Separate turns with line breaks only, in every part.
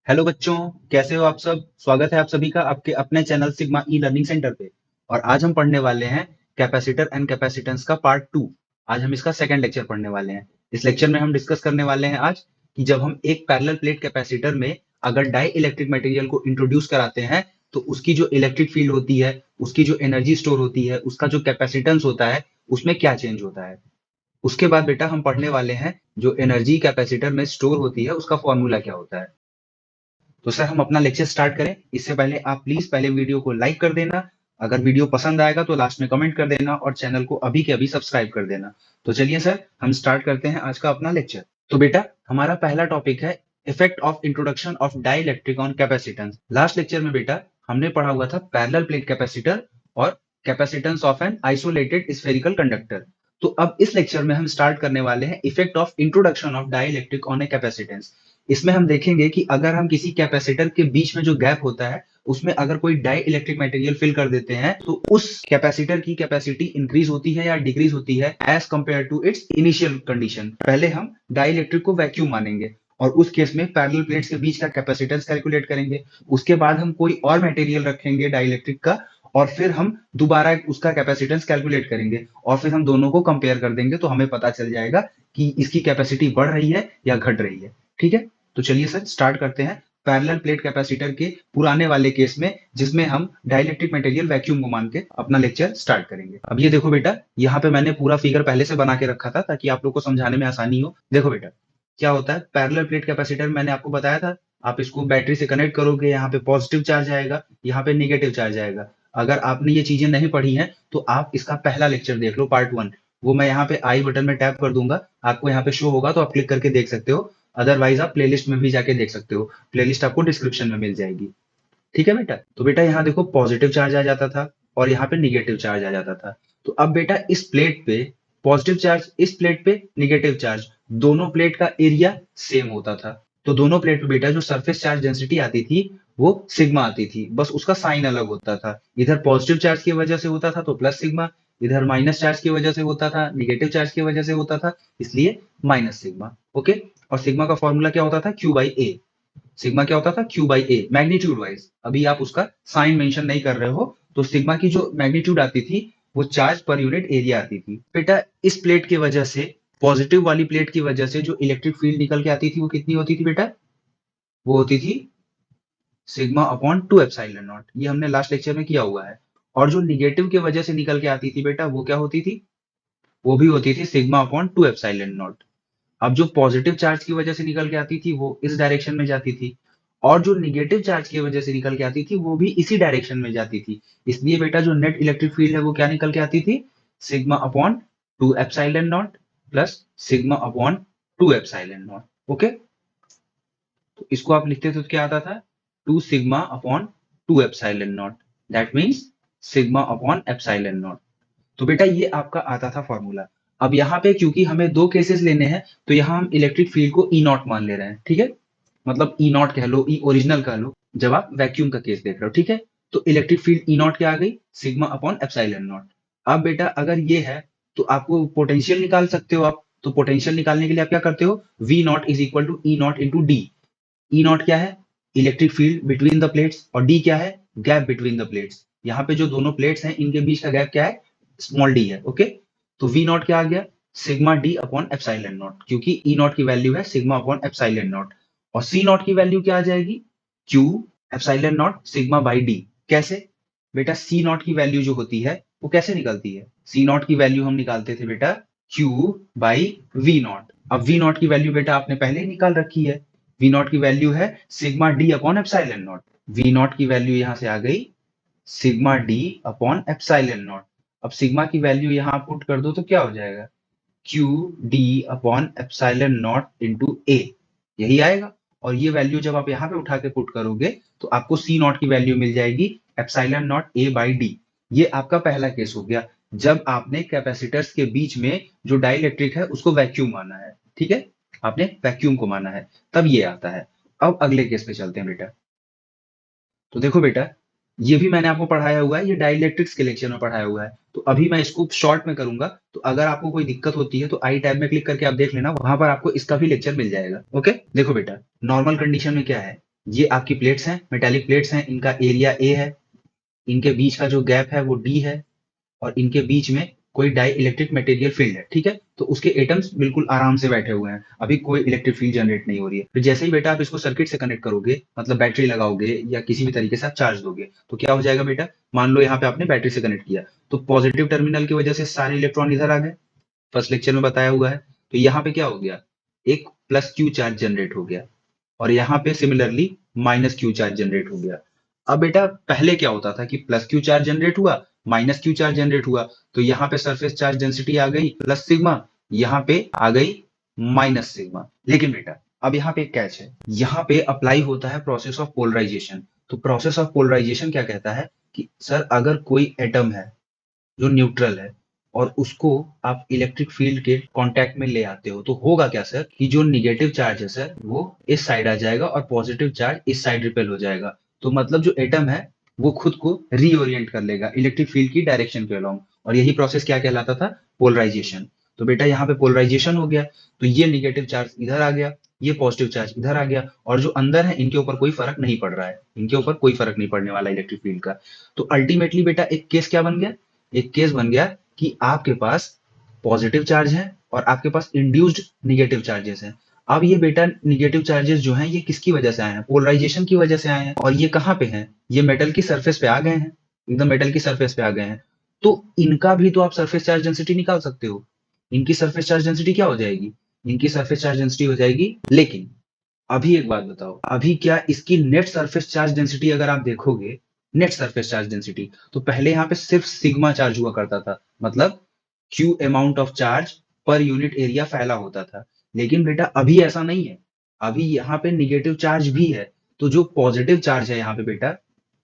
Hello बच्चों, कैसे हो आप सब। स्वागत है आप सभी का आपके अपने channel sigma e learning centre पे। और आज हम पढ़ने वाले हैं कैपेसिटर एंड कैपेसिटेंस का पार्ट 2। आज हम इसका सेकंड लेक्चर पढ़ने वाले हैं। इस लेक्चर में हम डिस्कस करने वाले हैं आज कि जब हम एक पैरेलल प्लेट कैपेसिटर में अगर डाई इलेक्ट्रिक मटेरियल को इंट्रोड्यूस कराते हैं तो उसकी जो इलेक्ट्रिक फील्ड होती है, उसकी जो एनर्जी स्टोर होती है, उसका जो कैपेसिटेंस होता है, उसमें क्या चेंज होता है। उसके बाद बेटा हम पढ़ने वाले हैं जो एनर्जी कैपेसिटर में स्टोर होती है उसका फॉर्मूला क्या होता है। तो सर हम अपना लेक्चर स्टार्ट करें इससे पहले आप प्लीज पहले वीडियो को लाइक कर देना। अगर वीडियो पसंद आएगा तो लास्ट में कमेंट कर देना और चैनल को अभी के अभी सब्सक्राइब कर देना। तो चलिए सर हम स्टार्ट करते हैं आज का अपना लेक्चर। तो बेटा हमारा पहला टॉपिक है effect of introduction of dielectric on capacitance. Last lecture में बेटा हमने पढ़ा हुआ था पैरेलल प्लेट कैपेसिटर और capacitance of an isolated spherical conductor. तो अब इस लेक्चर में हम स्टार्ट करने वाले हैं effect of introduction of dielectric on a capacitance. इसमें हम देखेंगे कि अगर हम किसी कैपेसिटर के बीच में जो गैप होता है उसमें अगर कोई डाई इलेक्ट्रिक मटेरियल फिल कर देते हैं तो उस कैपेसिटर की कैपेसिटी इंक्रीज होती है या डिक्रीज होती है as compared to its initial condition. पहले हम डाई इलेक्ट्रिक को वैक्यूम मानेंगे और उस केस में पैरेलल प्लेट्स के बीच का कैपेसिटेंस कैलकुलेट करेंगे। उसके बाद हम कोई और मटेरियल रखेंगे डाई इलेक्ट्रिक का और फिर हम दोबारा उसका कैपेसिटेंस कैलकुलेट करेंगे और फिर हम दोनों को कंपेयर कर देंगे तो हमें पता चल जाएगा कि इसकी कैपेसिटी बढ़ रही है या घट रही है। ठीक है, तो चलिए सर स्टार्ट करते हैं पैरेलल प्लेट कैपेसिटर के पुराने वाले केस में जिसमें हम डाइलेक्ट्रिक मटेरियल वैक्यूम को मान के अपना लेक्चर स्टार्ट करेंगे। अब ये देखो बेटा, यहाँ पे मैंने पूरा फिगर पहले से बना के रखा था ताकि आप लोग को समझाने में आसानी हो। देखो बेटा क्या होता है पैरेलल प्लेट कैपेसिटर, मैंने आपको बताया था आप इसको बैटरी से कनेक्ट करोगे, यहाँ पे पॉजिटिव चार्ज आएगा, यहाँ पे निगेटिव चार्ज आएगा। अगर आपने ये चीजें नहीं पढ़ी हैं तो आप इसका पहला लेक्चर देख लो, पार्ट 1। वो मैं यहाँ पे आई बटन में टैप कर दूंगा, आपको यहाँ पे शो होगा तो आप क्लिक करके देख सकते हो। अदरवाइज आप प्लेलिस्ट में भी जाके देख सकते हो, प्लेलिस्ट आपको डिस्क्रिप्शन में मिल जाएगी। ठीक है बेटा, तो बेटा यहाँ देखो पॉजिटिव चार्ज आ जाता था और यहाँ पे निगेटिव चार्ज आ जाता था। तो अब बेटा इस प्लेट पे पॉजिटिव चार्ज, इस प्लेट पे निगेटिव चार्ज, दोनों प्लेट का एरिया सेम होता था। तो दोनों प्लेट पे बेटा जो सरफेस चार्ज डेंसिटी आती थी वो सिग्मा आती थी, बस उसका साइन अलग होता था। इधर पॉजिटिव चार्ज की वजह से होता था तो प्लस सिग्मा, इधर माइनस चार्ज की वजह से होता था, निगेटिव चार्ज की वजह से होता था, इसलिए माइनस सिग्मा। ओके, और सिग्मा का फॉर्मूला क्या होता था, क्यू बाई ए। सिग्मा क्या होता था, Q by A magnitude wise. अभी आप उसका साइन मेंशन नहीं कर रहे हो तो सिग्मा की जो मैग्नीट्यूड आती थी वो चार्ज पर यूनिट एरिया आती थी। बेटा इस प्लेट की वजह से, पॉजिटिव वाली प्लेट की वजह से जो इलेक्ट्रिक फील्ड निकल के आती थी वो कितनी होती थी बेटा, वो होती थी सिग्मा अपॉन 2 एप्सिलॉन नॉट। ये हमने लास्ट लेक्चर में किया हुआ है। और जो निगेटिव की वजह से निकल के आती थी बेटा वो क्या होती थी, वो भी होती थी सिग्मा अपॉन 2 एप्सिलॉन नॉट। अब जो पॉजिटिव चार्ज की वजह से निकल के आती थी वो इस डायरेक्शन में जाती थी और जो निगेटिव चार्ज की वजह से निकल के आती थी वो भी इसी डायरेक्शन में जाती थी। इसलिए बेटा जो नेट इलेक्ट्रिक फील्ड है वो क्या निकल के आती थी, sigma upon 2 epsilon not plus sigma upon 2 epsilon naught. Okay, तो इसको आप लिखते थे तो क्या आता था, 2 sigma upon 2 epsilon not, that means sigma upon epsilon naught. तो बेटा ये आपका आता था फॉर्मूला। अब यहाँ पे क्योंकि हमें दो केसेस लेने हैं तो यहाँ हम इलेक्ट्रिक फील्ड को ई नॉट मान ले रहे हैं। ठीक है, मतलब ई नॉट कह लो, ई ओरिजिनल कह लो, जब आप वैक्यूम का केस देख रहे हो। ठीक है, तो इलेक्ट्रिक फील्ड ई नॉट क्या आ गई, सिग्मा अपॉन एप्सिलॉन नॉट। अब बेटा अगर ये है तो आपको पोटेंशियल निकाल सकते हो आप। तो पोटेंशियल निकालने के लिए आप क्या करते हो, V naught is equal to E naught into D. E naught क्या है, electric field between the plates, और डी क्या है, गैप बिटवीन द प्लेट्स। यहाँ पे जो दोनों प्लेट्स हैं इनके बीच का गैप क्या है, स्मॉल डी है। ओके, तो वी नॉट क्या आ गया, sigma D upon epsilon not, क्योंकि ई नॉट की वैल्यू है सिग्मा अपॉन एप्सिलॉन नॉट। और सी नॉट की वैल्यू क्या आ जाएगी, Q epsilon not sigma by D. कैसे बेटा, सी नॉट की वैल्यू जो होती है वो कैसे निकलती है, सी नॉट की वैल्यू हम निकालते थे बेटा क्यू बाई वी नॉट। अब वी नॉट की वैल्यू बेटा आपने पहले ही निकाल रखी है, वी नॉट की वैल्यू है sigma D upon epsilon naught. V naught की वैल्यू यहां से आ गई sigma D upon epsilon naught. अब सिग्मा की वैल्यू यहां पुट कर दो तो क्या हो जाएगा, Q D upon epsilon naught into A, यही आएगा। और ये वैल्यू जब आप यहाँ पे उठा के पुट करोगे तो आपको सी नॉट की वैल्यू मिल जाएगी epsilon naught A by D. ये आपका पहला केस हो गया जब आपने कैपेसिटर्स के बीच में जो डाइलेक्ट्रिक है उसको वैक्यूम माना है। ठीक है, आपने वैक्यूम को माना है, तब ये आता है। अब अगले केस पे चलते हैं बेटा। तो देखो बेटा ये भी मैंने आपको पढ़ाया हुआ है, ये डाइलेक्ट्रिक्स के लेक्चर में पढ़ाया हुआ है। तो अभी मैं इसको शॉर्ट में करूंगा, तो अगर आपको कोई दिक्कत होती है तो आई टैब में क्लिक करके आप देख लेना, वहां पर आपको इसका भी लेक्चर मिल जाएगा। ओके, देखो बेटा नॉर्मल कंडीशन में क्या है, ये आपकी प्लेट्स हैं, मेटालिक प्लेट्स हैं, इनका एरिया ए है, इनके बीच का जो गैप है वो डी है, और इनके बीच में कोई डाई इलेक्ट्रिक मटेरियल फील्ड है, ठीक है। तो उसके एटम्स बिल्कुल आराम से बैठे हुए हैं, अभी कोई इलेक्ट्रिक फील्ड जनरेट नहीं हो रही है। फिर जैसे ही बेटा आप इसको सर्किट से कनेक्ट करोगे, मतलब बैटरी लगाओगे या किसी भी तरीके से आप चार्ज दोगे, तो क्या हो जाएगा बेटा, मान लो यहाँ पे आपने बैटरी से कनेक्ट किया, तो पॉजिटिव टर्मिनल की वजह से सारे इलेक्ट्रॉन इधर आ गए, फर्स्ट लेक्चर में बताया हुआ है। तो यहाँ पे क्या हो गया, एक प्लस क्यू चार्ज जनरेट हो गया, और यहाँ पे similarly minus Q charge generate हो गया। अब बेटा पहले क्या होता था कि प्लस क्यू चार्ज जनरेट हुआ, माइनस क्यू चार्ज जनरेट हुआ, तो यहाँ पे सरफेस चार्ज डेंसिटी आ गई प्लस सिग्मा, यहाँ पे आ गई माइनस सिग्मा। लेकिन बेटा अब यहाँ पे एक कैच है, यहाँ पे अप्लाई होता है प्रोसेस ऑफ पोलराइजेशन। तो प्रोसेस ऑफ पोलराइजेशन क्या कहता है कि सर अगर कोई एटम है जो न्यूट्रल है और उसको आप इलेक्ट्रिक फील्ड के कांटेक्ट में ले आते हो, तो होगा क्या सर कि जो निगेटिव चार्ज है सर वो इस साइड आ जाएगा और पॉजिटिव चार्ज इस साइड रिपेल हो जाएगा। तो मतलब जो एटम है वो खुद को रीओरिएंट कर लेगा इलेक्ट्रिक फील्ड की डायरेक्शन के अलोंग, और यही प्रोसेस क्या कहलाता था, पोलराइजेशन। तो बेटा यहाँ पे पोलराइजेशन हो गया, तो ये निगेटिव चार्ज इधर आ गया, ये पॉजिटिव चार्ज इधर आ गया, और जो अंदर है इनके ऊपर कोई फर्क नहीं पड़ रहा है, इनके ऊपर कोई फर्क नहीं पड़ने वाला इलेक्ट्रिक फील्ड का। तो अल्टीमेटली बेटा एक केस क्या बन गया, एक केस बन गया कि आपके पास पॉजिटिव चार्ज है और आपके पास इंड्यूस्ड निगेटिव चार्जेस हैं। अब ये बेटा निगेटिव चार्जेस जो हैं ये किसकी वजह से आए हैं, पोलराइजेशन की वजह से आए हैं, और ये कहाँ पे हैं, ये मेटल की सरफेस पे आ गए हैं, एकदम मेटल की सरफेस पे आ गए हैं। तो इनका भी तो आप सरफेस चार्ज डेंसिटी निकाल सकते हो, इनकी सरफेस चार्ज डेंसिटी क्या हो जाएगी, इनकी सरफेस चार्ज डेंसिटी हो जाएगी। लेकिन अभी एक बात बताओ, अभी क्या इसकी नेट सरफेस चार्ज डेंसिटी अगर आप देखोगे, नेट सरफेस चार्ज डेंसिटी, तो पहले यहाँ पे सिर्फ सिग्मा चार्ज हुआ करता था, मतलब Q amount of charge per unit area फैला होता था। लेकिन बेटा अभी ऐसा नहीं है, अभी यहाँ पे निगेटिव चार्ज भी है। तो जो पॉजिटिव चार्ज है यहाँ पे बेटा,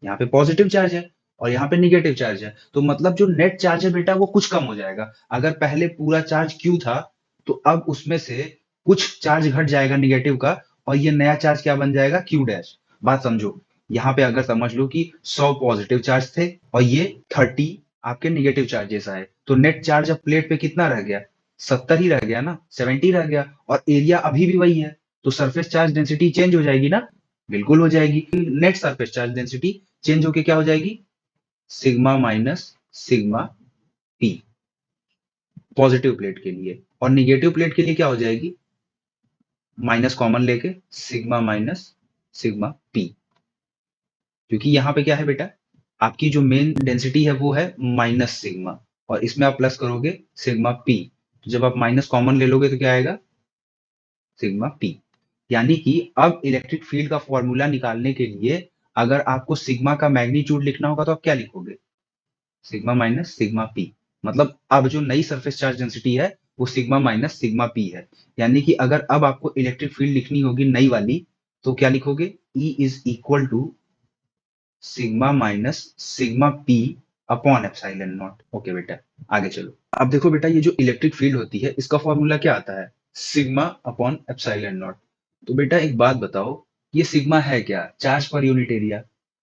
यहाँ पे पॉजिटिव चार्ज है और यहाँ पे निगेटिव चार्ज है, तो मतलब जो नेट चार्ज है बेटा वो कुछ कम हो जाएगा। अगर पहले पूरा चार्ज क्यू था, तो अब उसमें से कुछ चार्ज घट जाएगा निगेटिव का, और ये नया चार्ज क्या बन जाएगा, क्यू डैश। बात समझो, यहाँ पे अगर समझ लो कि 100 पॉजिटिव चार्ज थे और ये 30 आपके निगेटिव चार्जेस आए, तो नेट चार्ज अब प्लेट पे कितना रह गया, 70 ही रह गया ना, 70 रह गया, और एरिया अभी भी वही है। तो सरफेस चार्ज डेंसिटी चेंज हो जाएगी ना, बिल्कुल हो जाएगी। Net surface charge density change होके क्या हो जाएगी, sigma minus sigma P, positive plate के लिए, और निगेटिव प्लेट के लिए क्या हो जाएगी, माइनस कॉमन लेके सिग्मा माइनस सिग्मा पी। क्योंकि यहाँ पे क्या है बेटा, आपकी जो मेन डेंसिटी है वो है माइनस सिग्मा, और इसमें आप प्लस करोगे सिग्मा पी, तो जब आप माइनस कॉमन ले लोगे तो क्या आएगा, सिग्मा पी। यानी कि अब इलेक्ट्रिक फील्ड का फॉर्मूला निकालने के लिए अगर आपको सिग्मा का मैग्नीट्यूड लिखना होगा तो आप क्या लिखोगे, सिग्मा माइनस सिग्मा पी। मतलब अब जो नई सरफेस चार्ज डेंसिटी है वो सिग्मा माइनस सिग्मा पी है। यानी कि अगर अब आपको इलेक्ट्रिक फील्ड लिखनी होगी नई वाली, तो क्या लिखोगे, E is equal to sigma minus sigma P upon epsilon naught. Okay बेटा, आगे चलो। अब देखो बेटा, ये जो इलेक्ट्रिक फील्ड होती है इसका फॉर्मूला क्या आता है, सिग्मा अपॉन एप्सिलॉन नॉट। तो बेटा एक बात बताओ, ये सिग्मा है क्या, चार्ज पर यूनिट एरिया।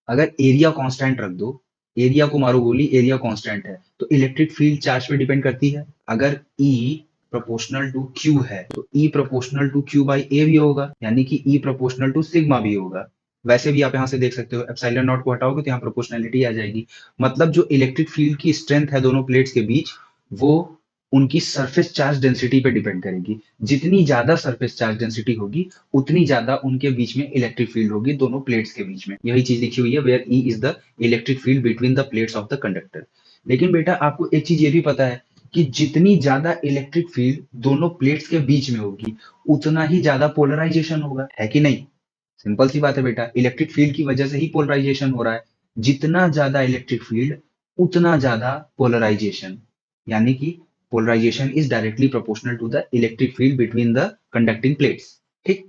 अगर एरिया कांस्टेंट रख दो, एरिया को मारो गोली, एरिया कांस्टेंट है, तो इलेक्ट्रिक फील्ड चार्ज पे डिपेंड करती है। अगर E प्रोपोर्शनल टू Q है तो E proportional to Q by A भी होगा, यानी कि E प्रोपोर्शनल टू सिग्मा भी होगा। वैसे भी आप यहाँ से देख सकते हो, एप्सिलॉन नॉट को हटाओगे तो यहाँ प्रोपोर्शनैलिटी आ जाएगी। मतलब जो इलेक्ट्रिक फील्ड की स्ट्रेंथ है दोनों प्लेट्स के बीच, वो उनकी सरफेस चार्ज डेंसिटी पे डिपेंड करेगी। जितनी ज्यादा सरफेस चार्ज डेंसिटी होगी उतनी ज्यादा उनके बीच में इलेक्ट्रिक फील्ड होगी, दोनों प्लेट्स के बीच में। यही चीज लिखी हुई है, where E is the electric field between the plates of the conductor. लेकिन बेटा आपको एक चीज ये भी पता है कि जितनी ज्यादा इलेक्ट्रिक फील्ड दोनों प्लेट्स के बीच में होगी उतना ही ज्यादा पोलराइजेशन होगा, है कि नहीं। सिंपल सी बात है बेटा, इलेक्ट्रिक फील्ड की वजह से ही पोलराइजेशन हो रहा है। जितना ज्यादा इलेक्ट्रिक फील्ड उतना ज्यादा पोलराइजेशन, यानी कि polarisation is directly proportional to the electric field between the conducting plates. ठीक।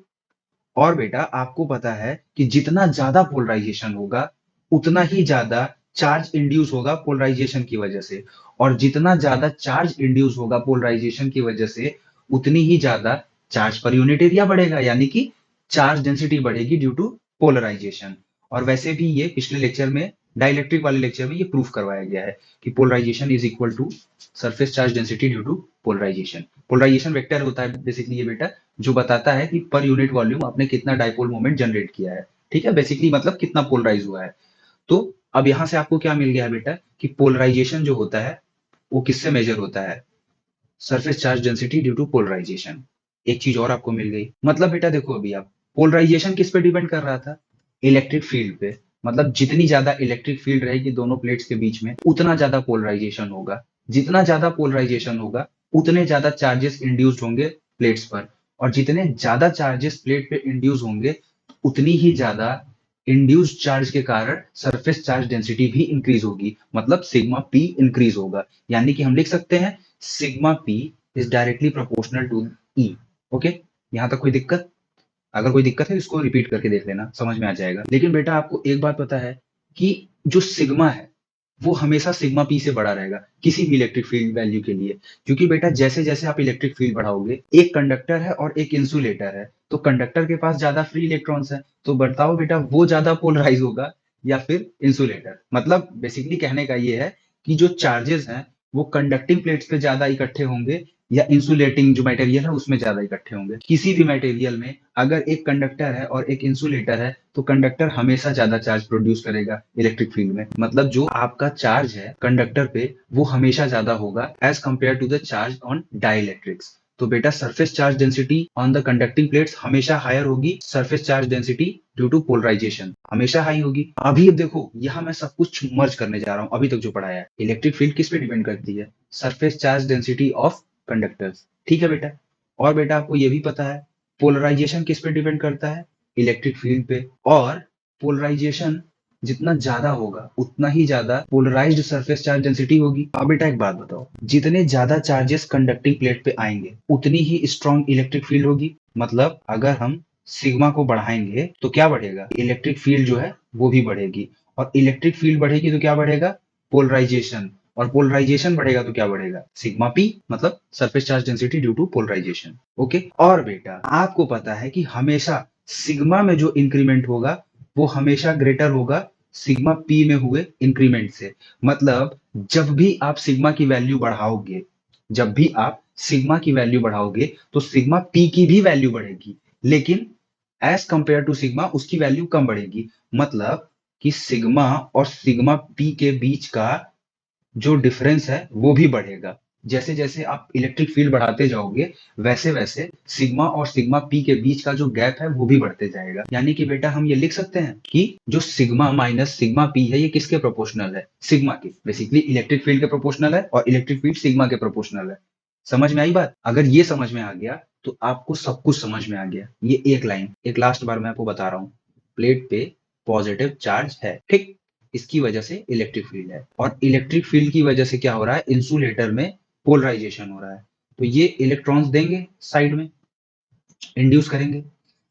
और बेटा आपको पता है कि जितना ज्यादा पोलराइजेशन होगा उतना ही ज्यादा चार्ज इंड्यूस होगा पोलराइजेशन की वजह से, और जितना ज्यादा चार्ज इंड्यूस होगा पोलराइजेशन की वजह से उतनी ही ज्यादा चार्ज पर यूनिट एरिया बढ़ेगा, यानी कि चार्ज डेंसिटी बढ़ेगी ड्यू टू पोलराइजेशन। और वैसे भी ये पिछले लेक्चर में, डाइलेक्ट्रिक वाले लेक्चर में ये प्रूफ करवाया गया है कि polarisation is equal to surface charge density due to polarisation. Polarisation vector होता है बेसिकली ये बेटा, जो बताता है कि पर यूनिट वॉल्यूम आपने कितना डाइपोल मोमेंट जनरेट किया है। ठीक है, बेसिकली मतलब कितना पोलराइज हुआ है। तो अब यहाँ से आपको क्या मिल गया बेटा कि पोलराइजेशन जो होता है वो किससे मेजर होता है, surface charge density due to polarisation. एक चीज और आपको मिल गई, मतलब बेटा देखो अभी आप पोलराइजेशन किस पे डिपेंड कर रहा था, इलेक्ट्रिक फील्ड पे। मतलब जितनी ज्यादा इलेक्ट्रिक फील्ड रहेगी दोनों प्लेट्स के बीच में उतना ज्यादा पोलराइजेशन होगा, जितना ज्यादा पोलराइजेशन होगा उतने ज्यादा चार्जेस इंड्यूस्ड होंगे प्लेट्स पर, और जितने ज्यादा चार्जेस प्लेट पे इंड्यूस होंगे उतनी ही ज्यादा इंड्यूस्ड चार्ज के कारण सरफेस चार्ज डेंसिटी भी इंक्रीज होगी, मतलब सिग्मा पी इंक्रीज होगा। यानी कि हम लिख सकते हैं sigma P is directly proportional to E. Okay, यहां तक कोई दिक्कत? अगर कोई दिक्कत है इसको रिपीट करके देख लेना, समझ में आ जाएगा। लेकिन बेटा आपको एक बात पता है कि जो सिग्मा है वो हमेशा सिग्मा पी से बड़ा रहेगा किसी भी इलेक्ट्रिक फील्ड वैल्यू के लिए, क्योंकि बेटा जैसे जैसे आप इलेक्ट्रिक फील्ड बढ़ाओगे, एक कंडक्टर है और एक इंसुलेटर है, तो कंडक्टर के पास ज्यादा फ्री इलेक्ट्रॉन्स है, तो बताओ बेटा वो ज्यादा पोलराइज होगा या फिर इंसुलेटर। मतलब बेसिकली कहने का ये है कि जो चार्जेस हैं वो कंडक्टिंग प्लेट्स पे ज्यादा इकट्ठे होंगे या इंसुलेटिंग जो मटेरियल है उसमें ज्यादा इकट्ठे होंगे। किसी भी मटेरियल में अगर एक कंडक्टर है और एक इंसुलेटर है तो कंडक्टर हमेशा ज्यादा चार्ज प्रोड्यूस करेगा इलेक्ट्रिक फील्ड में। मतलब जो आपका चार्ज है कंडक्टर पे वो हमेशा ज्यादा होगा as compared to the charge on dielectrics. तो बेटा surface charge density on the conducting plates हमेशा हायर होगी, surface charge density due to polarisation हमेशा हाई होगी। अभी अब देखो यहाँ मैं सब कुछ मर्ज करने जा रहा हूँ, अभी तक जो पढ़ाया है इलेक्ट्रिक फील्ड किस पे डिपेंड करती है, surface charge density of conductors. ठीक है बेटा, और बेटा आपको ये भी पता है पोलराइजेशन किस पे डिपेंड करता है, इलेक्ट्रिक फील्ड पे, और पोलराइजेशन जितना ज्यादा होगा उतना ही ज्यादा पोलराइज्ड सरफेस चार्ज डेंसिटी होगी। अब बेटा एक बात बताओ, जितने ज्यादा चार्जेस कंडक्टिंग प्लेट पे आएंगे उतनी ही स्ट्रॉन्ग इलेक्ट्रिक फील्ड होगी। मतलब अगर हम सिग्मा को बढ़ाएंगे तो क्या बढ़ेगा, इलेक्ट्रिक फील्ड जो है वो भी बढ़ेगी, और इलेक्ट्रिक फील्ड बढ़ेगी तो क्या बढ़ेगा, पोलराइजेशन, और पोलराइजेशन बढ़ेगा तो क्या बढ़ेगा, सिग्मा पी, मतलब surface charge density due to polarisation. Okay, और बेटा आपको पता है कि हमेशा सिग्मा में जो इंक्रीमेंट होगा वो हमेशा ग्रेटर होगा सिग्मा पी में हुए इंक्रीमेंट से। मतलब जब भी आप सिग्मा की वैल्यू बढ़ाओगे, जब भी आप सिग्मा की वैल्यू बढ़ाओगे तो सिग्मा पी की भी वैल्यू बढ़ेगी, लेकिन एज कंपेयर टू सिग्मा उसकी वैल्यू कम बढ़ेगी। मतलब कि सिग्मा और सिग्मा पी के बीच का जो डिफरेंस है वो भी बढ़ेगा। जैसे जैसे आप इलेक्ट्रिक फील्ड बढ़ाते जाओगे वैसे वैसे सिग्मा और सिग्मा पी के बीच का जो गैप है वो भी बढ़ते जाएगा। यानी कि बेटा हम ये लिख सकते हैं कि जो सिग्मा माइनस सिग्मा पी है ये किसके प्रोपोर्शनल है, सिग्मा के। बेसिकली इलेक्ट्रिक फील्ड के प्रोपोर्शनल है और इलेक्ट्रिक फील्ड सिग्मा के प्रोपोर्शनल है। समझ में आई बात? अगर ये समझ में आ गया तो आपको सब कुछ समझ में आ गया। ये एक लाइन एक लास्ट बार मैं आपको बता रहा हूँ, प्लेट पे पॉजिटिव चार्ज है, ठीक, इसकी वजह से इलेक्ट्रिक फील्ड है, और इलेक्ट्रिक फील्ड की वजह से क्या हो रहा है, इंसुलेटर में पोलराइजेशन हो रहा है, तो ये इलेक्ट्रॉन्स देंगे साइड में, इंड्यूस करेंगे,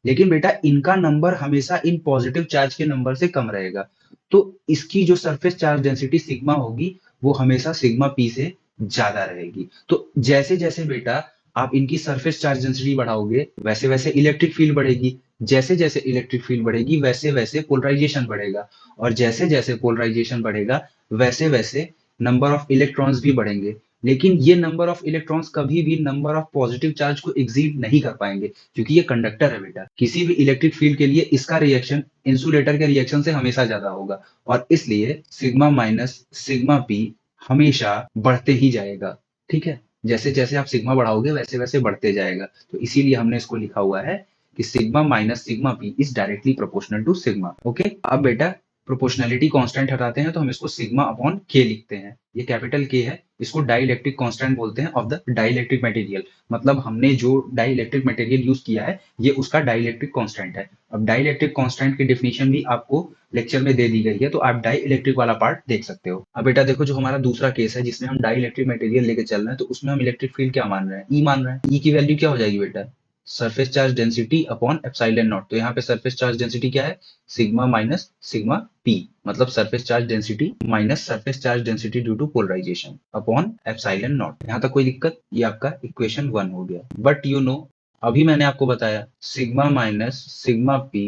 लेकिन बेटा इनका नंबर हमेशा इन पॉजिटिव चार्ज के नंबर से कम रहेगा। तो इसकी जो सरफेस चार्ज डेंसिटी सिग्मा होगी वो हमेशा सिग्मा पी से ज्यादा रहेगी। तो जैसे जैसे बेटा आप इनकी सरफेस चार्ज डेंसिटी बढ़ाओगे वैसे वैसे इलेक्ट्रिक फील्ड बढ़ेगी, जैसे जैसे इलेक्ट्रिक फील्ड बढ़ेगी वैसे वैसे पोलराइजेशन बढ़ेगा, और जैसे जैसे पोलराइजेशन बढ़ेगा वैसे वैसे नंबर ऑफ इलेक्ट्रॉन्स भी बढ़ेंगे। लेकिन ये नंबर ऑफ इलेक्ट्रॉन्स कभी भी नंबर ऑफ पॉजिटिव चार्ज को एक्सीड नहीं कर पाएंगे, क्योंकि ये कंडक्टर है बेटा। किसी भी इलेक्ट्रिक फील्ड के लिए इसका रिएक्शन इंसुलेटर के रिएक्शन से हमेशा ज्यादा होगा, और इसलिए सिग्मा माइनस सिग्मा पी हमेशा बढ़ते ही जाएगा। ठीक है, जैसे जैसे आप सिग्मा बढ़ाओगे वैसे वैसे बढ़ते जाएगा, तो इसीलिए हमने इसको लिखा हुआ है कि sigma minus sigma P is directly proportional to sigma. Okay, अब बेटा प्रोपोर्शनैलिटी कांस्टेंट हटाते हैं तो हम इसको सिग्मा अपॉन के लिखते हैं, ये कैपिटल के है, इसको डाइलेक्ट्रिक कांस्टेंट बोलते हैं ऑफ द डाइलेक्ट्रिक मटेरियल। मतलब हमने जो डाइलेक्ट्रिक मटेरियल यूज किया है ये उसका डाइलेक्ट्रिक कांस्टेंट है। अब डाइलेक्ट्रिक कांस्टेंट की डेफिनेशन भी आपको लेक्चर में दे दी गई है, तो आप डाई इलेक्ट्रिक वाला पार्ट देख सकते हो। अब बेटा देखो जो हमारा दूसरा केस है जिसमें हम डाई इलेक्ट्रिक मटेरियल लेके चल रहे हैं, तो उसमें हम इलेक्ट्रिक फील्ड क्या मान रहे हैं, ई मान रहे हैं। ई की वैल्यू क्या हो जाएगी बेटा, surface charge density upon epsilon naught. तो यहाँ पे सरफेस चार्ज डेंसिटी क्या है, सिग्मा माइनस सिग्मा पी, मतलब surface charge density minus surface charge density due to polarisation upon epsilon naught. यहाँ तक कोई दिक्कत? ये आपका इक्वेशन 1 हो गया। बट यू नो अभी मैंने आपको बताया sigma minus sigma P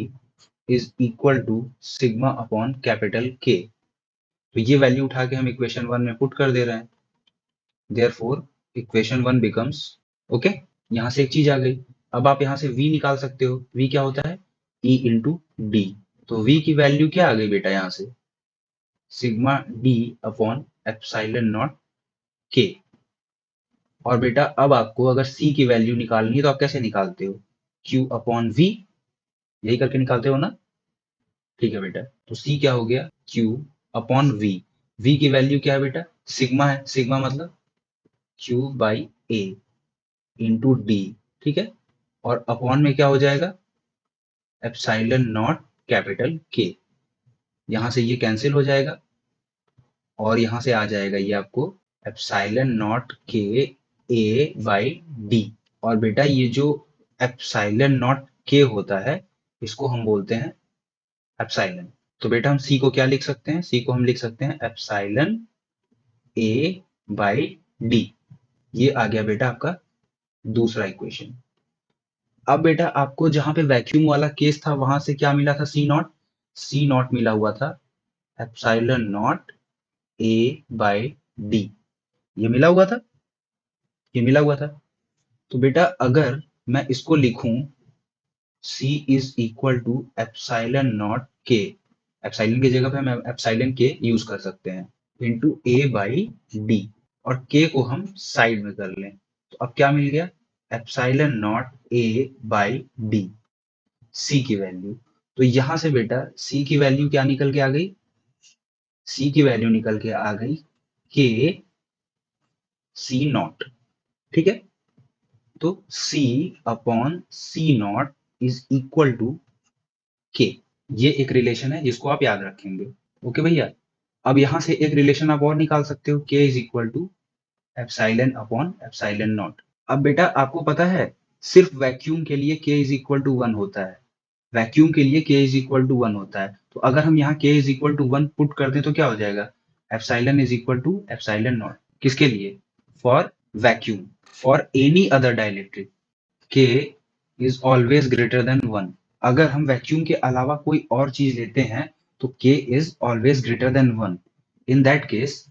is equal to sigma upon capital K, तो ये वैल्यू उठा के हम इक्वेशन 1 में पुट कर दे रहे हैं। देयरफॉर इक्वेशन 1 बिकम्स, ओके, यहां से एक चीज आ गई। अब आप यहां से v निकाल सकते हो, v क्या होता है, e इंटू डी। तो V की वैल्यू क्या आ गई बेटा यहाँ से, sigma D upon epsilon not K। और बेटा अब आपको अगर C की वैल्यू निकालनी है तो आप कैसे निकालते हो, Q अपॉन V, यही करके निकालते हो ना। ठीक है बेटा, तो C क्या हो गया, Q अपॉन V। V की वैल्यू क्या है बेटा, सिग्मा है, सिग्मा मतलब Q by A into D। ठीक है, और अपॉन में क्या हो जाएगा, एप्सिलॉन नॉट कैपिटल K। यहां से ये कैंसिल हो जाएगा और यहां से आ जाएगा ये आपको एप्सिलॉन नॉट के ए बाई डी। और बेटा ये जो एप्सिलॉन नॉट के होता है इसको हम बोलते हैं एप्सिलॉन। तो बेटा हम सी को क्या लिख सकते हैं, सी को हम लिख सकते हैं एप्सिलॉन ए बाई डी। ये आ गया बेटा आपका दूसरा इक्वेशन। अब बेटा आपको जहां पे वैक्यूम वाला केस था वहां से क्या मिला था, सी नॉट, सी नॉट मिला हुआ था epsilon naught A by D. ये मिला हुआ था, ये मिला हुआ था। तो बेटा अगर मैं इसको लिखूं C is equal to epsilon naught K, epsilon की जगह पे हम एप्सिलॉन के यूज कर सकते हैं, इंटू ए बाई डी, और के को हम साइड में कर लें तो अब क्या मिल गया, epsilon naught A by D, C की वैल्यू। तो यहां से बेटा सी की वैल्यू क्या निकल के आ गई, सी की वैल्यू निकल के आ गई के सी नॉट। ठीक है, तो C upon C naught is equal to K. ये एक रिलेशन है जिसको आप याद रखेंगे। ओके भैया, अब यहां से एक रिलेशन आप और निकाल सकते हो, K is equal to epsilon upon epsilon naught. अब बेटा आपको पता है सिर्फ वैक्यूम के लिए K इज इक्वल टू 1 होता है, वैक्यूम के लिए K इज इक्वल टू 1 होता है। तो अगर हम यहाँ K is equal to 1 put कर दें तो क्या हो जाएगा, epsilon is equal to epsilon naught. किसके लिए, for vacuum. For any other dielectric K is always greater than 1। अगर हम वैक्यूम के अलावा कोई और चीज लेते हैं तो K is always greater than 1। In that case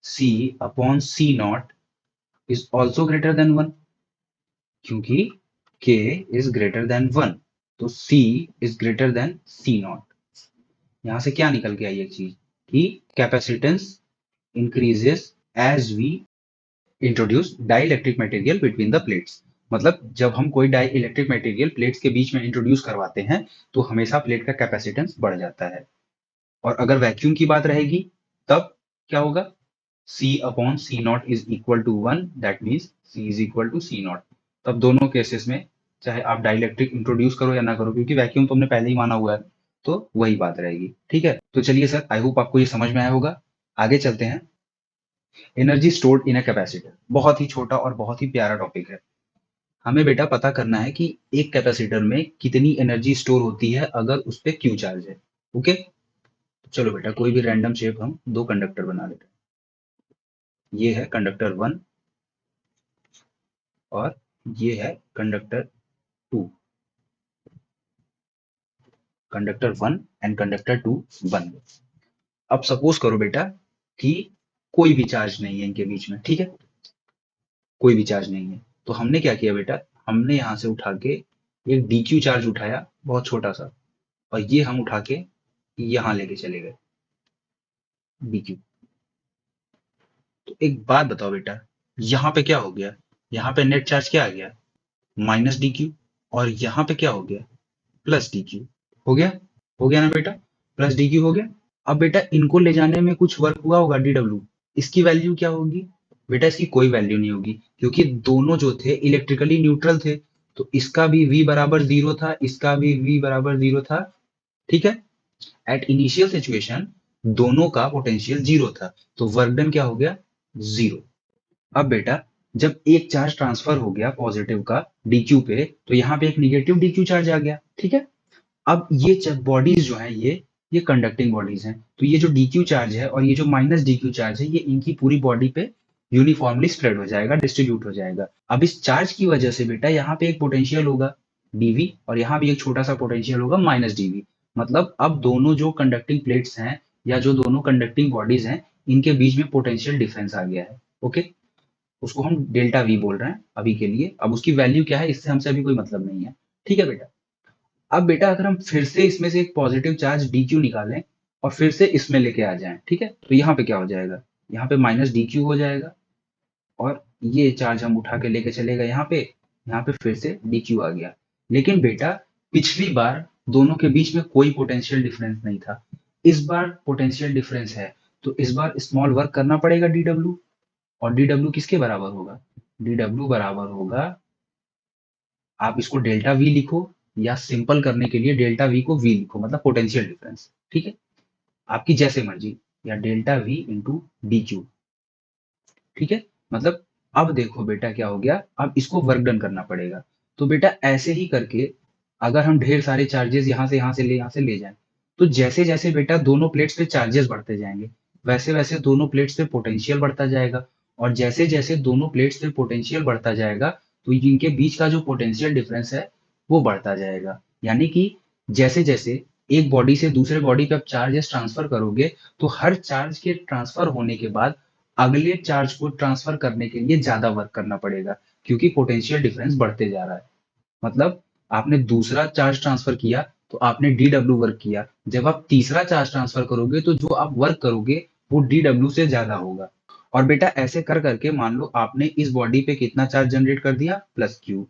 C upon C naught is also greater than 1, क्योंकि K इज ग्रेटर देन 1, तो C is greater than C naught. यहां से क्या निकल के आई एक चीज कि capacitance increases as we introduce dielectric material between the plates. मतलब जब हम कोई डाई इलेक्ट्रिक मटेरियल प्लेट्स के बीच में इंट्रोड्यूस करवाते हैं तो हमेशा प्लेट का कैपेसिटेंस बढ़ जाता है। और अगर वैक्यूम की बात रहेगी तब क्या होगा, C upon C naught is equal to 1, that means C is equal to C naught. तब दोनों केसेस में चाहे आप डाइलेक्ट्रिक इंट्रोड्यूस करो या ना करो, क्योंकि वैक्यूम तो हमने पहले ही माना हुआ है, तो वही बात रहेगी। ठीक है, तो चलिए सर, आई होप आपको ये समझ में आया होगा। आगे चलते हैं। Energy stored in a capacitor, बहुत ही छोटा और बहुत ही प्यारा टॉपिक है। हमें बेटा पता करना है कि एक कैपेसिटर में कितनी एनर्जी स्टोर होती है अगर उस पे क्यू चार्ज है। ओके, चलो बेटा कोई भी रैंडम शेप हम दो कंडक्टर बना लेते हैं। ये है कंडक्टर 1 और ये है कंडक्टर 2। कंडक्टर 1 एंड कंडक्टर 2 बन गए। अब सपोज करो बेटा कि कोई भी चार्ज नहीं है इनके बीच में। ठीक है, कोई भी चार्ज नहीं है। तो हमने क्या किया बेटा, हमने यहां से उठा के एक डीक्यू चार्ज उठाया, बहुत छोटा सा, और ये हम उठा के यहां लेके चले गए डीक्यू। तो एक बात बताओ बेटा, यहाँ पे क्या हो गया, यहाँ पे नेट चार्ज क्या आ गया, माइनस डीक्यू, और यहाँ पे क्या हो गया, प्लस डीक्यू। हो गया, हो गया ना बेटा, प्लस डीक्यू हो गया। अब बेटा इनको ले जाने में कुछ वर्क हुआ होगा, डीडब्ल्यू। इसकी वैल्यू क्या होगी बेटा, इसकी कोई वैल्यू नहीं होगी, क्योंकि दोनों जो थे इलेक्ट्रिकली न्यूट्रल थे। तो इसका भी V बराबर 0 था, इसका भी V बराबर 0 था। ठीक है, एट इनिशियल सिचुएशन दोनों का पोटेंशियल 0 था, तो वर्क डन क्या हो गया, 0। अब बेटा जब एक चार्ज ट्रांसफर हो गया पॉजिटिव का डीक्यू पे, तो यहाँ पे एक निगेटिव डीक्यू चार्ज आ गया। ठीक है, अब ये बॉडीज जो है ये कंडक्टिंग बॉडीज हैं, तो ये जो डीक्यू चार्ज है और ये जो माइनस डीक्यू चार्ज है ये इनकी पूरी बॉडी पे यूनिफॉर्मली स्प्रेड हो जाएगा, डिस्ट्रीब्यूट हो जाएगा। अब इस चार्ज की वजह से बेटा यहाँ पे एक पोटेंशियल होगा डीवी, और यहाँ भी एक छोटा सा पोटेंशियल होगा माइनस डीवी। मतलब अब दोनों जो कंडक्टिंग प्लेट्स हैं या जो दोनों कंडक्टिंग बॉडीज हैं इनके बीच में पोटेंशियल डिफरेंस आ गया है। ओके, उसको हम डेल्टा वी बोल रहे हैं अभी के लिए। अब उसकी वैल्यू क्या है इससे हमसे अभी कोई मतलब नहीं है। ठीक है बेटा, अब बेटा अगर हम फिर से इसमें से एक पॉजिटिव चार्ज डी क्यू निकालें और फिर से इसमें लेके आ जाएं, ठीक है, तो यहाँ पे क्या हो जाएगा, यहाँ पे माइनस डी क्यू हो जाएगा और ये चार्ज हम उठा के लेके चले गए यहाँ पे फिर से डी क्यू आ गया। लेकिन बेटा पिछली बार दोनों के बीच में कोई पोटेंशियल डिफरेंस नहीं था, इस बार पोटेंशियल डिफरेंस है, तो इस बार स्मॉल वर्क करना पड़ेगा डी डब्ल्यू। और डी डब्ल्यू किसके बराबर होगा, डी डब्ल्यू बराबर होगा, आप इसको डेल्टा वी लिखो या सिंपल करने के लिए डेल्टा वी को वी लिखो, मतलब पोटेंशियल डिफरेंस, ठीक है, आपकी जैसे मर्जी, या delta we into D Q, ठीक है। मतलब अब देखो बेटा क्या हो गया, अब इसको वर्क डन करना पड़ेगा। तो बेटा ऐसे ही करके अगर हम ढेर सारे चार्जेस यहाँ से ले जाएं, तो जैसे जैसे बेटा दोनों प्लेट्स पे चार्जेस बढ़ते जाएंगे, वैसे वैसे दोनों प्लेट्स पे पोटेंशियल बढ़ता जाएगा। और जैसे जैसे दोनों प्लेट्स पे पोटेंशियल बढ़ता जाएगा, तो इनके बीच का जो पोटेंशियल डिफरेंस है वो बढ़ता जाएगा। यानी कि जैसे जैसे एक बॉडी से दूसरे बॉडी पे आप चार्जेस ट्रांसफर करोगे, तो हर चार्ज के ट्रांसफर होने के बाद अगले चार्ज को ट्रांसफर करने के लिए ज्यादा वर्क करना पड़ेगा, क्योंकि पोटेंशियल डिफरेंस बढ़ते जा रहा है। मतलब आपने दूसरा चार्ज ट्रांसफर किया तो आपने डी डब्ल्यू वर्क किया, जब आप तीसरा चार्ज ट्रांसफर करोगे तो जो आप वर्क करोगे वो डी डब्ल्यू से ज्यादा होगा। और बेटा ऐसे कर करके मान लो आपने इस बॉडी पे कितना चार्ज जनरेट कर दिया, प्लस क्यू,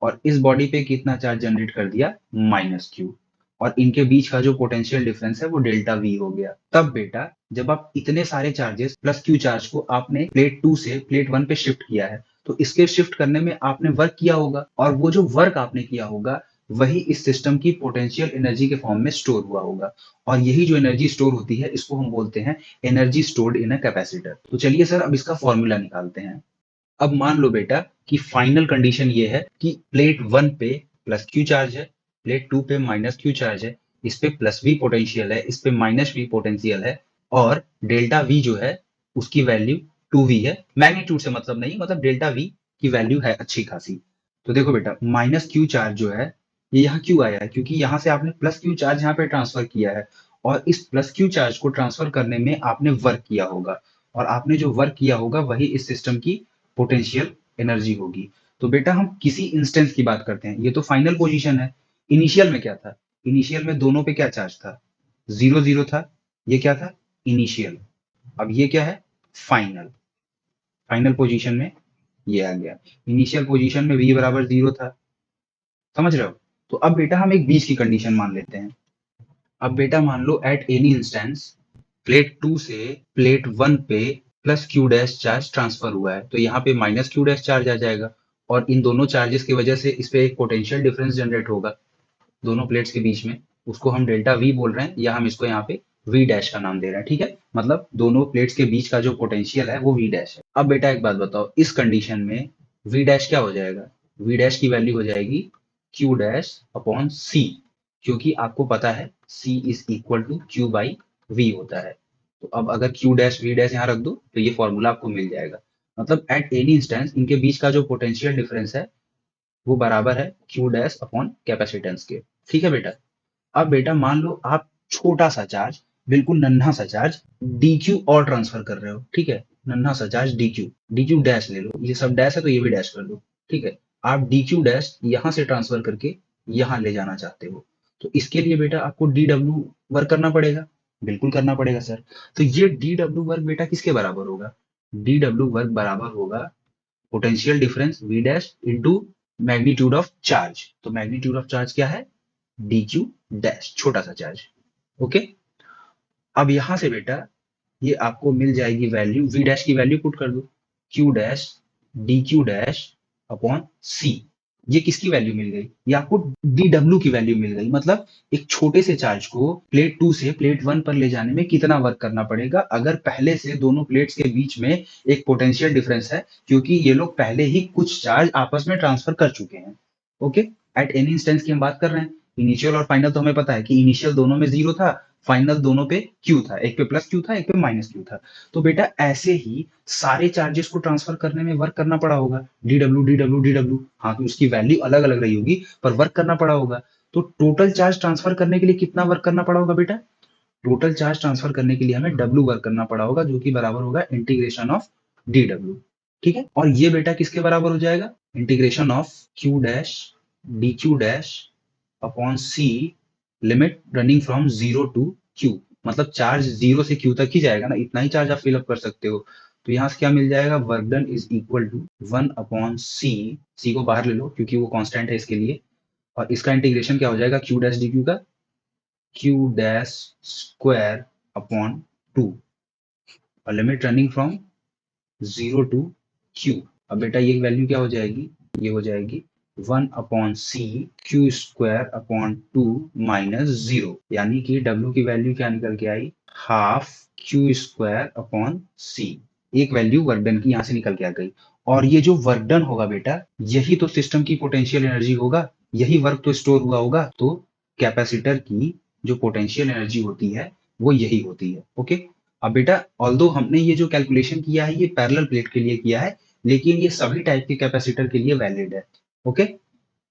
और इस बॉडी पे कितना चार्ज जनरेट कर दिया, माइनस क्यू, और इनके बीच का जो पोटेंशियल डिफरेंस है वो डेल्टा वी हो गया। तब बेटा जब आप इतने सारे चार्जेस प्लस क्यू चार्ज को आपने प्लेट 2 से प्लेट 1 पे शिफ्ट किया है, तो इसके शिफ्ट करने में आपने वर्क किया होगा, और वो जो वर्क आपने किया होगा वही इस सिस्टम की पोटेंशियल एनर्जी के फॉर्म में स्टोर हुआ होगा। और यही जो एनर्जी स्टोर होती है इसको हम बोलते हैं energy stored in a capacitor. तो चलिए सर अब इसका फॉर्मूला निकालते हैं। अब मान लो बेटा कि फाइनल कंडीशन ये है कि प्लेट 1 पे प्लस क्यू चार्ज है, प्लेट 2 पे माइनस क्यू चार्ज है, इस पे प्लस वी पोटेंशियल है, इस पे माइनस वी पोटेंशियल है, और डेल्टा वी जो है उसकी वैल्यू 2v है। मैग्नीट्यूड से मतलब नहीं, मतलब डेल्टा वी की वैल्यू है अच्छी खासी। तो देखो बेटा माइनस क्यू चार्ज जो है ये यहाँ क्यों आया है, क्योंकि यहाँ से आपने प्लस क्यू चार्ज यहाँ पे ट्रांसफर किया है, और इस प्लस क्यू चार्ज को ट्रांसफर करने में आपने वर्क किया होगा, और आपने जो वर्क किया होगा वही इस सिस्टम की पोटेंशियल एनर्जी होगी। तो बेटा हम किसी इंस्टेंस की बात करते हैं, ये तो फाइनल पोजीशन है। इनिशियल में क्या था, इनिशियल में दोनों पे क्या चार्ज था, 0 0 था, ये क्या था, इनिशियल। अब ये क्या है, फाइनल। फाइनल पोजीशन में ये आ गया, इनिशियल पोजीशन में v बराबर 0 था, समझ रहे हो। तो अब बेटा हम एक बीच की कंडीशन मान लेते हैं। अब बेटा मान लो एट एनी इंस्टेंस प्लेट 2 से प्लेट 1 पे plus Q dash charge transfer हुआ है, तो यहाँ पे माइनस क्यू डैश चार्ज आ जाएगा, और इन दोनों चार्जेस की वजह से इस पे एक पोटेंशियल डिफरेंस जनरेट होगा दोनों प्लेट्स के बीच में, उसको हम डेल्टा वी बोल रहे हैं, या हम इसको यहाँ पे वी डैश का नाम दे रहे हैं, ठीक है। मतलब दोनों प्लेट्स के बीच का जो पोटेंशियल है वो वी डैश है। अब बेटा एक बात बताओ, इस कंडीशन में वी डैश क्या हो जाएगा, वी डैश की वैल्यू हो जाएगी क्यू डैश अपॉन सी, क्योंकि आपको पता है C is equal to Q by V होता है। तो अब अगर क्यू डैश वी डैश यहाँ रख दो तो ये फॉर्मूला आपको मिल जाएगा। मतलब एट एनी इंस्टेंस इनके बीच का जो पोटेंशियल डिफरेंस है वो बराबर है क्यू डैश अपॉन कैपेसिटेंस के, ठीक है बेटा। अब बेटा मान लो आप छोटा सा चार्ज, बिल्कुल नन्हा सा चार्ज डी क्यू और ट्रांसफर कर रहे हो, ठीक है, नन्हा सा चार्ज डी क्यू डैश ले लो, ये सब डैश है तो ये भी डैश कर लो, ठीक है। आप डी क्यू डैश यहाँ से ट्रांसफर करके यहाँ ले जाना चाहते हो, तो इसके लिए बेटा आपको डी डब्ल्यू वर्क करना पड़ेगा, बिल्कुल करना पड़ेगा सर। तो ये डी डब्ल्यू वर्क बेटा किसके बराबर होगा, डी डब्ल्यू वर्क बराबर होगा potential difference V dash into magnitude of charge. तो मैग्नीट्यूड ऑफ चार्ज क्या है, डी क्यू डैश, छोटा सा चार्ज, ओके। अब यहां से बेटा ये आपको मिल जाएगी वैल्यू, वी डैश की वैल्यू पुट कर दो, Q dash D Q dash upon C. ये किसकी वैल्यू मिल गई, ये आपको डी डब्ल्यू की वैल्यू मिल गई। मतलब एक छोटे से चार्ज को प्लेट 2 से प्लेट 1 पर ले जाने में कितना वर्क करना पड़ेगा, अगर पहले से दोनों प्लेट्स के बीच में एक पोटेंशियल डिफरेंस है, क्योंकि ये लोग पहले ही कुछ चार्ज आपस में ट्रांसफर कर चुके हैं, ओके। एट एनी इंस्टेंस की हम बात कर रहे हैं, इनिशियल और फाइनल तो हमें पता है कि इनिशियल दोनों में 0 था, फाइनल दोनों पे क्यू था, एक पे प्लस क्यू था एक पे माइनस क्यू था। तो बेटा ऐसे ही सारे चार्जेस को ट्रांसफर करने में वर्क करना पड़ा होगा, D W D W D W, हाँ तो उसकी वैल्यू अलग अलग रही होगी पर वर्क करना पड़ा होगा। तो टोटल चार्ज ट्रांसफर करने के लिए कितना वर्क करना पड़ा होगा बेटा, टोटल चार्ज ट्रांसफर करने के लिए हमें डब्ल्यू वर्क करना पड़ा होगा, जो कि बराबर होगा इंटीग्रेशन ऑफ डी डब्ल्यू, ठीक है। और ये बेटा किसके बराबर हो जाएगा, integration of Q dash D Q dash upon C limit running from 0 to Q, मतलब चार्ज 0 से क्यू तक ही जाएगा ना, इतना ही चार्ज आप फिलअप कर सकते हो। तो यहाँ से क्या मिल जाएगा, work done is equal to 1 upon C को बाहर ले लो क्योंकि वो कांस्टेंट है इसके लिए, और इसका इंटीग्रेशन क्या हो जाएगा, क्यू डैश डी क्यू का क्यू डैश स्क्वायर अपॉन 2 और limit running from 0 to Q. अब बेटा ये वैल्यू क्या हो जाएगी, ये हो जाएगी 1 upon C Q square upon 2 minus 0, यानी कि W की वैल्यू क्या निकल के आई, half Q square upon C. एक वैल्यू वर्क डन की यहाँ से निकल के आ गई, और ये जो वर्क डन होगा बेटा, यही तो सिस्टम की पोटेंशियल एनर्जी होगा, यही वर्क तो स्टोर हुआ होगा। तो कैपेसिटर की जो पोटेंशियल एनर्जी होती है वो यही होती है। ओके, अब बेटा ऑल्दो हमने ये जो कैलकुलेशन किया है ये पैरेलल प्लेट के लिए किया है, लेकिन ये सभी टाइप के कैपेसिटर के लिए वैलिड है। ओके,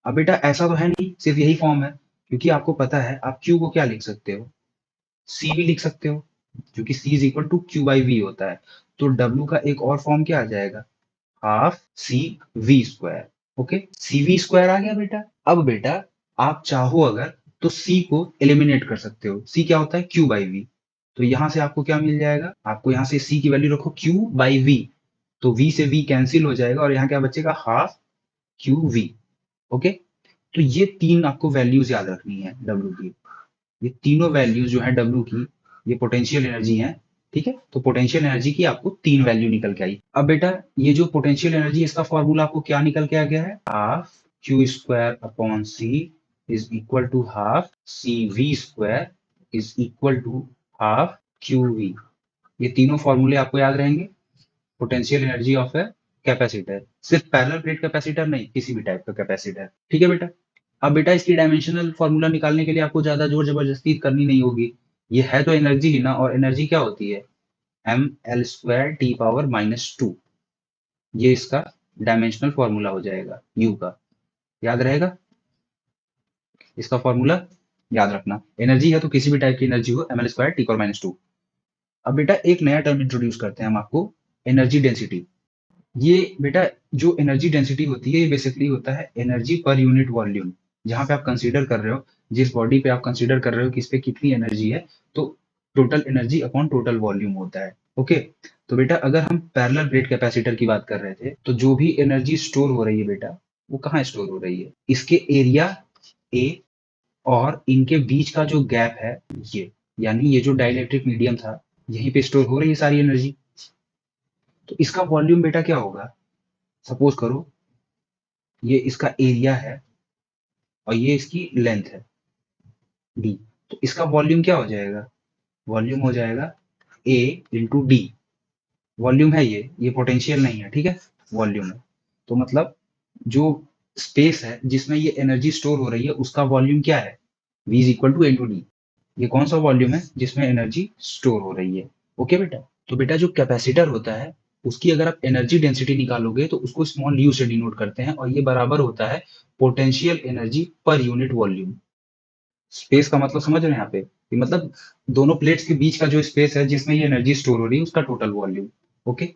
अब बेटा ऐसा तो है नहीं सिर्फ यही फॉर्म है, क्योंकि आपको पता है आप Q को क्या लिख सकते हो, C भी लिख सकते हो, क्योंकि C is equal to Q by V होता है। तो W का एक और फॉर्म क्या आ जाएगा, half C V square. Okay, C V square आ गया बेटा। अब बेटा आप चाहो अगर तो सी को एलिमिनेट कर सकते हो, सी क्या होता है, क्यू बाई वी। तो यहां से आपको क्या मिल जाएगा, आपको यहां से सी की वैल्यू रखो क्यू बाई वी, तो वी से वी कैंसिल हो जाएगा और यहाँ क्या बचेगा, हाफ क्यू वी। ओके, तो ये तीन आपको वैल्यूज याद रखनी है डब्ल्यू की, ये तीनों वैल्यूज जो है डब्ल्यू की, ये पोटेंशियल एनर्जी है। ठीक है, तो पोटेंशियल एनर्जी की आपको तीन वैल्यू निकल के आई। अब बेटा ये जो पोटेंशियल एनर्जी, इसका फॉर्मूला आपको क्या निकल के आ गया है, half Q square upon C is equal to half C V square is equal to half Q V. ये तीनों फॉर्मूले आपको याद रहेंगे potential energy of a capacitor, सिर्फ पैरेलल प्लेट कैपेसिटर नहीं, किसी भी टाइप का कैपेसिटर। ठीक है बेटा, अब बेटा इसकी डायमेंशनल फॉर्मूला निकालने के लिए आपको ज्यादा जोर जबरदस्ती करनी नहीं होगी, ये है तो एनर्जी ही ना, और एनर्जी क्या होती है, M L square T power -2। ये इसका डायमेंशनल फॉर्मूला हो जाएगा यू का, याद रहेगा इसका फॉर्मूला, याद रखना। एनर्जी है तो किसी भी टाइप की एनर्जी हो, M L square T power -2। अब बेटा एक नया टर्म इंट्रोड्यूस करते हैं हम आपको, एनर्जी डेंसिटी। ये बेटा जो एनर्जी डेंसिटी होती है ये बेसिकली होता है एनर्जी पर यूनिट वॉल्यूम। जहां पे आप कंसीडर कर रहे हो, जिस बॉडी पे आप कंसीडर कर रहे हो कि इस पे कितनी एनर्जी है, तो total energy upon total volume होता है। ओके, तो बेटा अगर हम पैरेलल प्लेट कैपेसिटर की बात कर रहे थे, तो जो भी एनर्जी स्टोर हो रही है बेटा, वो कहाँ स्टोर हो रही है, इसके एरिया ए और इनके बीच का जो गैप है ये, यानी ये जो डाइलेक्ट्रिक मीडियम था, यहीं पे स्टोर हो रही है सारी एनर्जी। तो इसका वॉल्यूम बेटा क्या होगा, सपोज करो ये इसका एरिया है और ये इसकी लेंथ है डी, तो इसका वॉल्यूम क्या हो जाएगा, वॉल्यूम हो जाएगा ए इंटू डी। वॉल्यूम है ये पोटेंशियल नहीं है, ठीक है, वॉल्यूम है। तो मतलब जो स्पेस है जिसमें ये एनर्जी स्टोर हो रही है उसका वॉल्यूम क्या है, V is equal two into D. ये कौन सा वॉल्यूम है जिसमें एनर्जी स्टोर हो रही है। ओके बेटा, तो बेटा जो कैपेसिटर होता है उसकी अगर आप एनर्जी डेंसिटी निकालोगे तो उसको स्मॉल यू से डिनोट करते हैं, और ये बराबर होता है potential energy per unit volume. Space का मतलब समझ रहे हैं यहाँ पे, ये मतलब दोनों प्लेट्स के बीच का जो स्पेस है जिसमें ये एनर्जी स्टोर हो रही है उसका टोटल वॉल्यूम। ओके,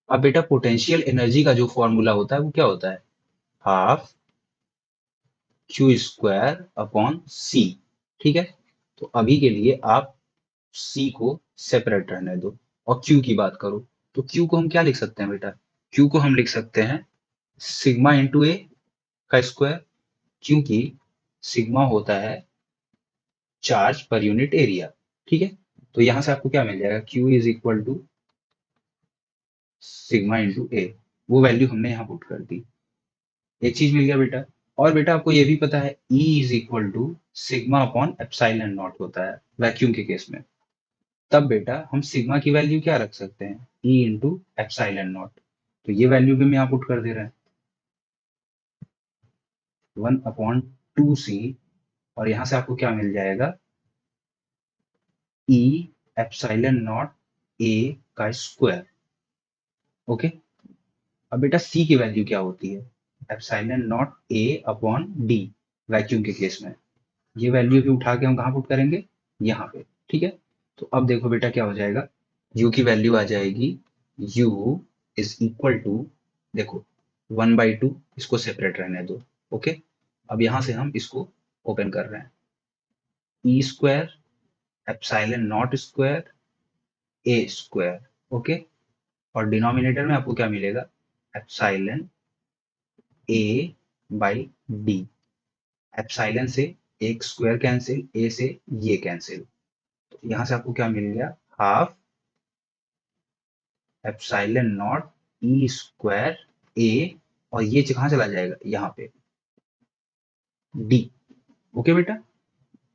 अब बेटा पोटेंशियल एनर्जी का जो फॉर्मूला होता है वो क्या होता है, हाफ क्यू स्क्वायर अपॉन सी। ठीक है, तो अभी के लिए आप सी को सेपरेट रहने दो और क्यू की बात करो, तो क्यू को हम क्या लिख सकते हैं बेटा, क्यू को हम लिख सकते हैं सिग्मा इंटू ए का स्क्वायर, क्योंकि सिग्मा होता है चार्ज पर यूनिट एरिया। ठीक है, तो यहां से आपको क्या मिल जाएगा, Q is equal to sigma into A, वो वैल्यू हमने यहाँ पुट कर दी। एक चीज मिल गया बेटा, और बेटा आपको ये भी पता है E is equal to sigma upon epsilon naught होता है वैक्यूम के केस में। तब बेटा हम सिग्मा की वैल्यू क्या रख सकते हैं, E इंटू एप्सिलॉन नॉट। तो ये वैल्यू भी हम यहाँ पुट कर दे रहे हैं 1/2C, और यहां से आपको क्या मिल जाएगा, E एप्सिलॉन नॉट A का स्क्वायर। ओके, अब बेटा C की वैल्यू क्या होती है, epsilon not A upon D vacuum के केस में। ये वैल्यू भी उठा के हम कहाँ पुट करेंगे, यहाँ पे। ठीक है, तो अब देखो बेटा क्या हो जाएगा, U की वैल्यू आ जाएगी U इज इक्वल टू, देखो 1/2, इसको सेपरेट रहने दो। ओके, अब यहां से हम इसको ओपन कर रहे हैं, E square epsilon naught square A square, okay. और डिनोमिनेटर में आपको क्या मिलेगा, epsilon A by D. Epsilon से एक स्क्वायर कैंसिल, ए से ये कैंसिल, तो यहां से आपको क्या मिल गया, half epsilon naught E square A, और ये कहां चला जाएगा, यहाँ पे डी, ओके बेटा।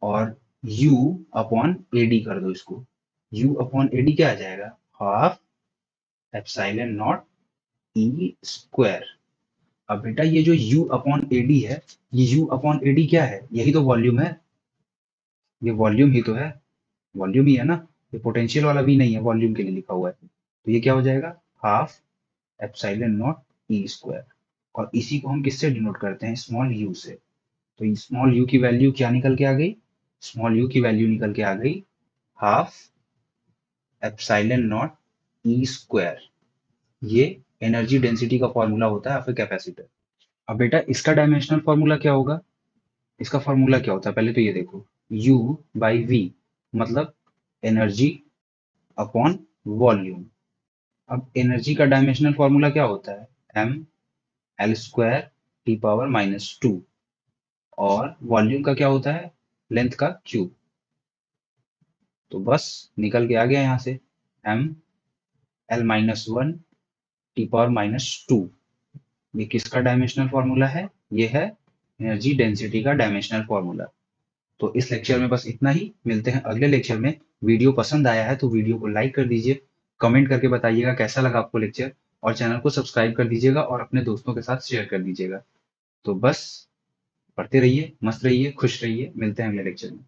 और u अपॉन ए डी कर दो इसको, u अपॉन ए डी क्या आ जाएगा, half epsilon naught E square. अब बेटा ये जो u अपॉन ए डी है, ये u अपॉन ए डी क्या है, यही तो वॉल्यूम है, ये वॉल्यूम ही तो है, वॉल्यूम ही है ना, ये पोटेंशियल वाला भी नहीं है, वॉल्यूम के लिए लिखा हुआ है। तो ये क्या हो जाएगा, half epsilon naught E square. और इसी को हम किससे डिनोट करते हैं, स्मॉल u से। तो स्मॉल u की वैल्यू क्या निकल के आ गई, स्मॉल u की वैल्यू निकल के आ गई half epsilon naught E square. ये एनर्जी डेंसिटी का फॉर्मूला होता है आपके कैपेसिटर। अब बेटा इसका डायमेंशनल फॉर्मूला क्या होगा, इसका फॉर्मूला क्या होता है, पहले तो ये देखो, U बाई V मतलब एनर्जी अपॉन वॉल्यूम। अब एनर्जी का डायमेंशनल फॉर्मूला क्या होता है, m l square T power -2, और वॉल्यूम का क्या होता है, लेंथ का क्यूब। तो बस निकल के आ गया यहाँ से m l-1 टी पावर -2। ये किसका डायमेंशनल फॉर्मूला है, ये है एनर्जी डेंसिटी का डायमेंशनल फॉर्मूला। तो इस लेक्चर में बस इतना ही, मिलते हैं अगले लेक्चर में। वीडियो पसंद आया है तो वीडियो को लाइक कर दीजिए, कमेंट करके बताइएगा कैसा लगा आपको लेक्चर, और चैनल को सब्सक्राइब कर दीजिएगा और अपने दोस्तों के साथ शेयर कर दीजिएगा। तो बस पढ़ते रहिए, मस्त रहिए, खुश रहिए, मिलते हैं अगले लेक्चर में।